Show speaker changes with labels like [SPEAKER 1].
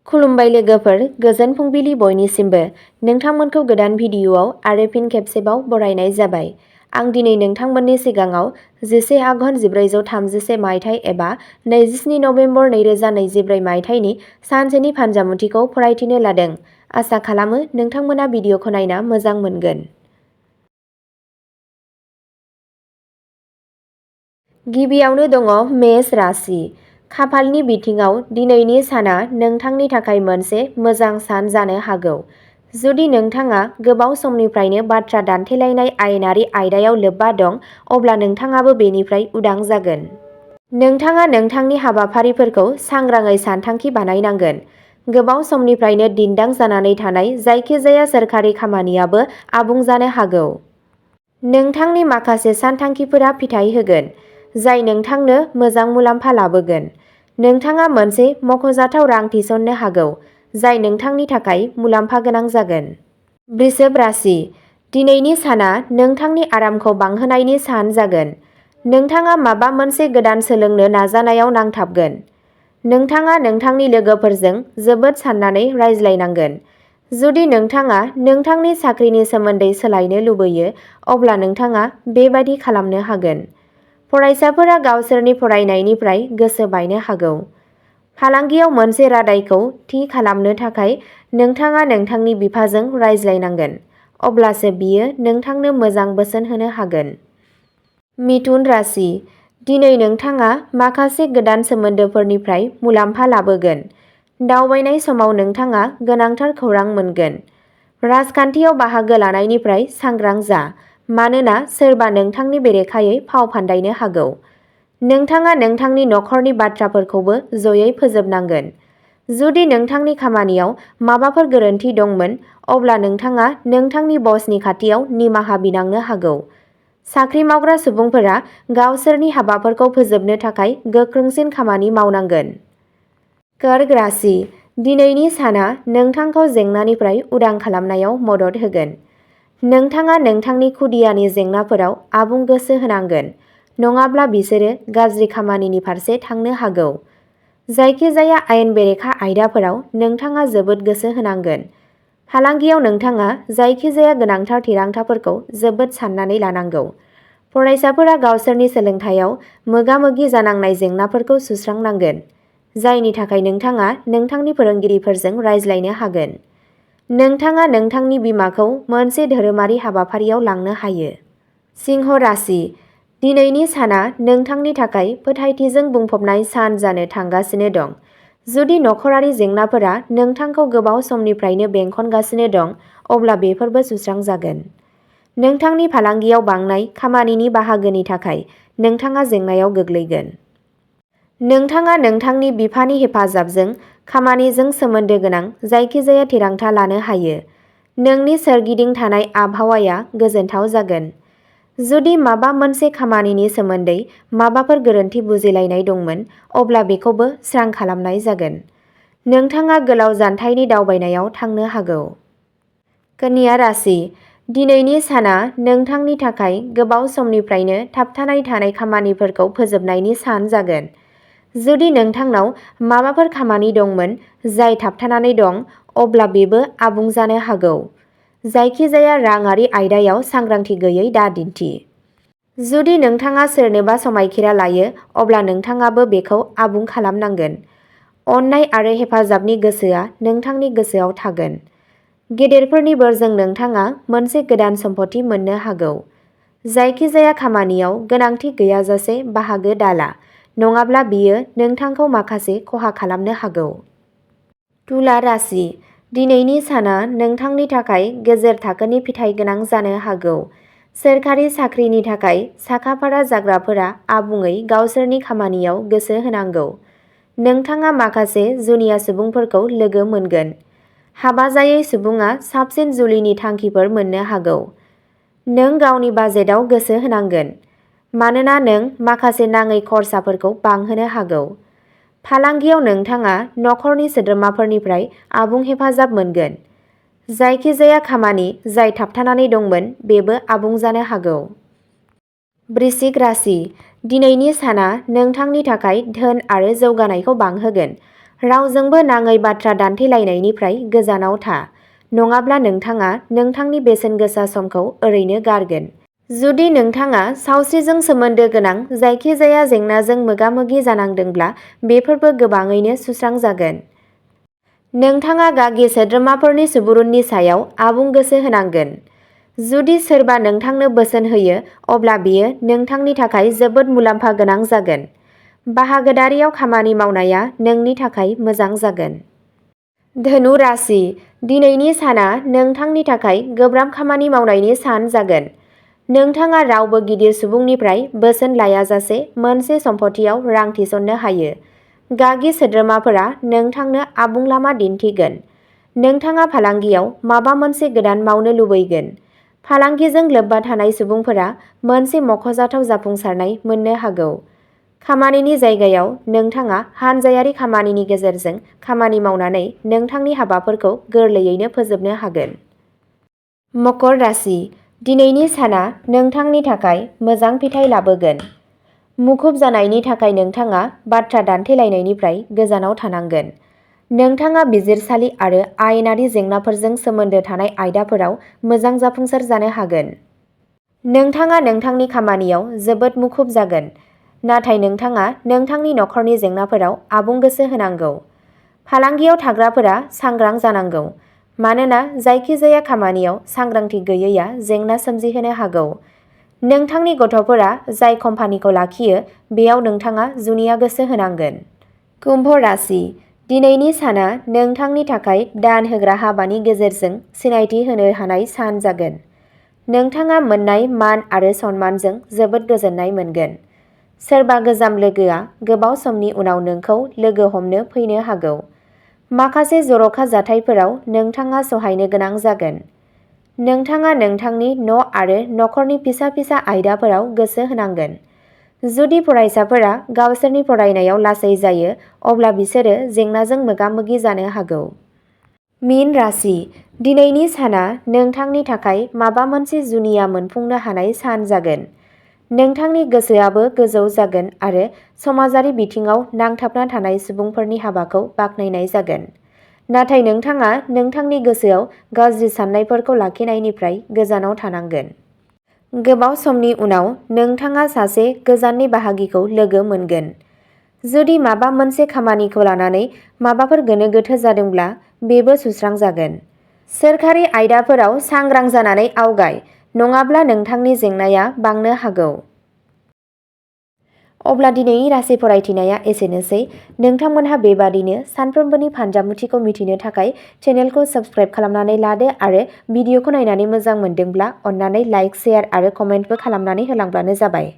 [SPEAKER 1] खुलुमबाय लोगोफोर, गोजोन फुंबिलि बयनिसिमबो। नोंथांमोनखौ गोदान भिडिअ'आव आरो फिन खेबसेबाव बरायनाय जाबाय। आं दिनै नोंथांमोननि सिगाङाव 11 आघन 1431 मायथाइ एबा 27 नभेम्बर 2024 मायथाइनि सानसेनि फानजामुथिखौ फरायथिनो लादों। आसा खालामो नोंथांमोना भिडिअ'खौ नायना मोजां मोनगोन। गिबियावनो दङ मेष राशि। खाफालनि बिथिङाव दिनैनि साना नोंथांनि थाखाय मोनसे मोजां सान जानो हागौ। जुदि नोंथाङा गोबाव समनिफ्रायनो बाथ्रा दान्थेलायनाय आयेनारि आयदायाव लोब्बा दं, अब्ला नोंथाङाबो बेनिफ्राय उदां जागोन। नोंथाङा नोंथांनि हाबाफारिफोरखौ सांग्राङै सानथांखि बानायनांगोन। गोबाव समनिफ्रायनो दिन्दां जानानै थानाय जायखिजाया सोरखारि खामानियाबो आबुं जानो हागौ। नोंथांनि माखासे सानथांखिफोरा फिथाय होगोन, जाय नोंथांनो मोजां मुलाम्फा लाबोगोन। नोंथाङा मोनसे मख'जाथाव रां थिसननो हागौ, जाय नोंथांनि थाखाय मुलाम्फा गोनां जागोन। वृषभ राशि। दिनैनि साना नोंथांनि आरामखौ बांहोनायनि सान जागोन। नोंथाङा माबा मोनसे गोदान सोलोंनो नाजानायाव नांथाबगोन। नोंथाङा नोंथांनि लोगोफोरजों जोबोद साननानै रायज्लायनांगोन। जुदि नोंथाङा नोंथांनि साख्रिनि सोमोन्दै सोलायनो लुबैयो, अब्ला नोंथाङा बेबादि खालामनो हागोन। फरायसाफोरा गावसोरनि फरायनायनिफ्राय गोसो बायनो हागौ। फालांगियाव मोनसे रादायखौ थि खालामनो थाखाय नोंथाङा नोंथांनि बिफाजों रायज्लायनांगोन, अब्लासो बियो नोंथांनो मोजां बोसोन होनो हागोन। मिथुन राशि। दिनै नोंथाङा माखासे गोदान सोमोन्दोफोरनिफ्राय मुलाम्फा लाबोगोन। दावबायनाय समाव नोंथाङा गोनांथार खौरां मोनगोन। राजखान्थियाव बाहागो लानायनिफ्राय सांग्रां जा, मानोना सोरबा नोंथांनि बेरेखायै फाव फान्दायनो हागौ। नोंथाङा नोंथांनि नखरनि बाथ्राफोरखौबो जयै फोजोबनांगोन। जुदि नोंथांनि खामानियाव माबाफोर गोरोन्थि दंमोन, अब्ला नोंथाङा नोंथांनि बसनि खाथियाव निमाहा बिनांनो हागौ। साख्रि मावग्रा सुबुंफोरा गावसोरनि हाबाफोरखौ फोजोबनो थाखाय गोख्रोंसिन खामानि मावनांगोन। कर्क राशि। दिनैनि साना नोंथांखौ जेंनानिफ्राय उदां खालामनायाव मदद होगोन। नोंथाङा नोंथांनि खुदियानि जेंनाफोराव आबुं गोसो होनांगोन, नङाब्ला बिसोरो गाज्रि खामानिनि फारसे थांनो हागौ। जायखिजाया आयेन बेरेखा आयदाफोराव नोंथाङा जोबोद गोसो होनांगोन। फालांगियाव नोंथाङा जायखिजाया गोनांथार थिरांथाफोरखौ जोबोद साननानै लानांगौ। फरायसाफोरा गावसोरनि सोलोंथायाव मोगा-मोगि जानांनाय जेंनाफोरखौ सुस्रांनांगोन, जायनि थाखाय नोंथाङा नोंथांनि फोरोंगिरिफोरजों रायज्लायनो हागोन। नोंथाङा नोंथांनि बिमाखौ मोनसे धोरोमारि हाबाफारियाव लांनो हायो। सिंह राशि। दिनैनि साना नोंथांनि थाखाय फोथायथिजों बुंफबनाय सान जानो थांगासिनो दं। जुदि नखरारि जेंनाफोरा नोंथांखौ गोबाव समनिफ्रायनो बेंखनगासिनो दं, अब्ला बेफोरबो सुस्रांजागोन। नोंथांनि फालांगियाव बांनाय खामानिनि बाहागोनि थाखाय नोंथाङा जेंनायाव गोग्लैगोन। नोंथाङा नोंथांनि बिफानि हेफाजाबजों खामानिजों सोमोन्दो गोनां जायखिजाया थिरांथा लानो हायो। नोंनि सोरगिदिं थानाय आबहावाया गोजोनथाव जागोन। जुदि माबा मोनसे खामानिनि सोमोन्दै माबाफोर गोरोन्थि बुजिलायनाय दंमोन, अब्ला बेखौबो स्रां खालामनाय जागोन। नोंथाङा गोलाव जानथायनि दावबायनायाव थांनो हागौ। कन्या राशि। दिनैनि साना नोंथांनि थाखाय गोबाव समनिफ्रायनो थाबथानाय थानाय खामानिफोरखौ फोजोबनायनि सान जागोन। जुदि नोंथांनाव माबाफोर खामानि दंमोन जाय थाबथानानै दं, अब्ला बेबो आबुं जानो हागौ। जायखिजाया राङारि आयदायाव सांग्रांथि गैयै दादिन्थि। जुदि नोंथाङा सोरनोबा समायखिरा लायो, अब्ला नोंथाङाबो बेखौ आबुं खालामनांगोन। अननाय आरो हेफाजाबनि गोसोआ नोंथांनि गोसोआव थागोन। गेदेरफोरनि बोरजों नोंथाङा मोनसे गोदान सम्पथि मोननो हागौ। जायखिजाया खामानियाव गोनांथि गैयाजासे बाहागो दाला, नङाब्ला बियो नोंथांखौ माखासे खहा खालामनो हागौ। तुला राशि। दिनैनि साना नोंथांनि थाखाय गेजेर थाखोनि फिथाइ गोनां जानो हागौ। सोरखारि साख्रिनि थाखाय साखाफारा जाग्राफोरा आबुङै गावसोरनि खामानियाव गोसो होनांगौ। नोंथाङा माखासे जुनिया सुबुंफोरखौ लोगो मोनगोन। हाबा जायै सुबुङा साबसिन जुलिनि थांखिफोर मोननो हागौ। नों गावनि बाजेटआव गोसो होनांगोन, मानोना नों माखासे नाङै खरसाफोरखौ बांहोनो हागौ। फालांगियाव नोंथाङा नखरनि सोद्रोमाफोरनिफ्राय आबुं हेफाजाब मोनगोन। जायखिजाया खामानि जाय थाबथानानै दंमोन, बेबो आबुं जानो हागौ। वृश्चिक राशि। दिनैनि साना नोंथांनि थाखाय धोन आरो जौगानायखौ बांहोगोन। रावजोंबो नाङै बाथ्रा दान्थेलायनायनिफ्राय गोजानाव था, नङाब्ला नोंथाङा नोंथांनि बेसेन गोसा समखौ ओरैनो गारगोन। जुदि नोंथाङा सावस्रिजों सोमोन्दो गोनां जायखिजाया जेंनाजों मोगा-मोगि जानांदोंब्ला बेफोरबो गोबाङैनो सुस्रांजागोन। नोंथाङा गागि सोद्रोमाफोरनि सुबुरुननि सायाव आबुं गोसो होनांगोन। जुदि सोरबा नोंथांनो बोसोन होयो, अब्ला बेयो नोंथांनि थाखाय जोबोद मुलाम्फा गोनां जागोन। बाहागोदारियाव खामानि मावनाया नोंनि थाखाय मोजां जागोन। धनु राशि, दिनैनि साना नोंथांनि थाखाय गोब्राब खामानि मावनायनि सान जागोन। नोंथाङा रावबो गिदिर सुबुंनिफ्राय बोसोन लायाजासे मोनसे सम्पथियाव रां थिसननो हायो। गागि सोद्रोमाफोरा नोंथांनो आबुं लामा दिन्थिगोन। नोंथाङा फालांगियाव माबा मोनसे गोदान मावनो लुबैगोन। फालांगिजों लोब्बा थानाय सुबुंफोरा मोनसे मख'जाथाव जाफुंसारनाय मोननो हागौ। खामानिनि जायगायाव नोंथाङा हानजायारि खामानिनि गेजेरजों खामानि मावनानै नोंथांनि हाबाफोरखौ गोरलैयैनो फोजोबनो हागोन। मकर राशि, दिनैनि साना नोंथांनि थाखाय मोजां फिथाइ लाबोगोन। मुखुब जानायनि थाखाय नोंथाङा बाथ्रा दान्थेलायनायनिफ्राय गोजानाव थानांगोन। नोंथाङा बिजिरसालि आरो आयेनारि जेंनाफोरजों सोमोन्दो थानाय आयदाफोराव मोजां जाफुंसार जानो हागोन। नोंथाङा नोंथांनि खामानियाव जोबोद मुखुब जागोन, नाथाय नोंथाङा नोंथांनि नखरनि जेंनाफोराव आबुं गोसो होनांगौ। फालांगियाव थाग्राफोरा सांग्रां जानांगौ, मानोना जायखिजाया खामानियाव सांग्रांथि गैयैआ जेंना सोमजिहोनो हागौ। नोंथांनि गथ'फोरा जाय कम्पानिखौ लाखियो बेयाव नोंथाङा जुनिया गोसो होनांगोन। कुम्भ राशि, दिनैनि साना नोंथांनि थाखाय दान होग्रा हाबानि गेजेरजों सिनायथि होनो हानाय सान जागोन। नोंथाङा मोन्नाय मान आरो सन्मानजों जोबोद गोजोननाय मोनगोन। सोरबा गोजाम लोगोआ गोबाव समनि उनाव नोंखौ लोगो हमनो फैनो हागौ। माखासे जर'खा जाथायफोराव नोंथाङा सहायनो गोनां जागोन। नोंथाङा नोंथांनि आरो नखरनि फिसा-फिसा आयदाफोराव गोसो होनांगोन। जुदि फरायसाफोरा गावसोरनि फरायनायाव लासै जायो, अब्ला बिसोरो जेंनाजों मोगा-मोगि जानो हागौ। मीन राशि, दिनैनि साना नोंथांनि थाखाय माबा मोनसे जुनिया मोनफुंनो हानाय सान जागोन। नोंथांनि गोसोआबो गोजौ जागोन आरो समाजारि बिथिङाव नांथाबना थानाय सुबुंफोरनि हाबाखौ बाख्नायनाय जागोन। नाथाय नोंथाङा नोंथांनि गोसोआव गाज्रि साननायफोरखौ लाखिनायनिफ्राय गोजानाव थानांगोन। गोबाव समनि उनाव नोंथाङा सासे गोजाननि बाहागिखौ लोगो मोनगोन। जुदि माबा मोनसे खामानिखौ लानानै माबाफोर गोनो-गोथो जादोंब्ला बेबो सुस्रांजागोन। सोरखारि आयदाफोराव सांग्रां जानानै आवगाय, नङाब्ला नोंथांनि जेंनाया बांनो हागौ। अब्ला दिनैनि राशि फरायथिनाया एसेनोसै। नोंथांमोनहा बेबादिनो सानफ्रोमबोनि फानजामुथिखौ मिथिनो थाखाय चेनेलखौ साबस्क्राइब खालामनानै लादो आरो भिडिअखौ नायनानै मोजां मोनदोंब्ला अन्नानै लाइक, शेयार आरो कमेन्टबो खालामनानै होलांब्लानो जाबाय।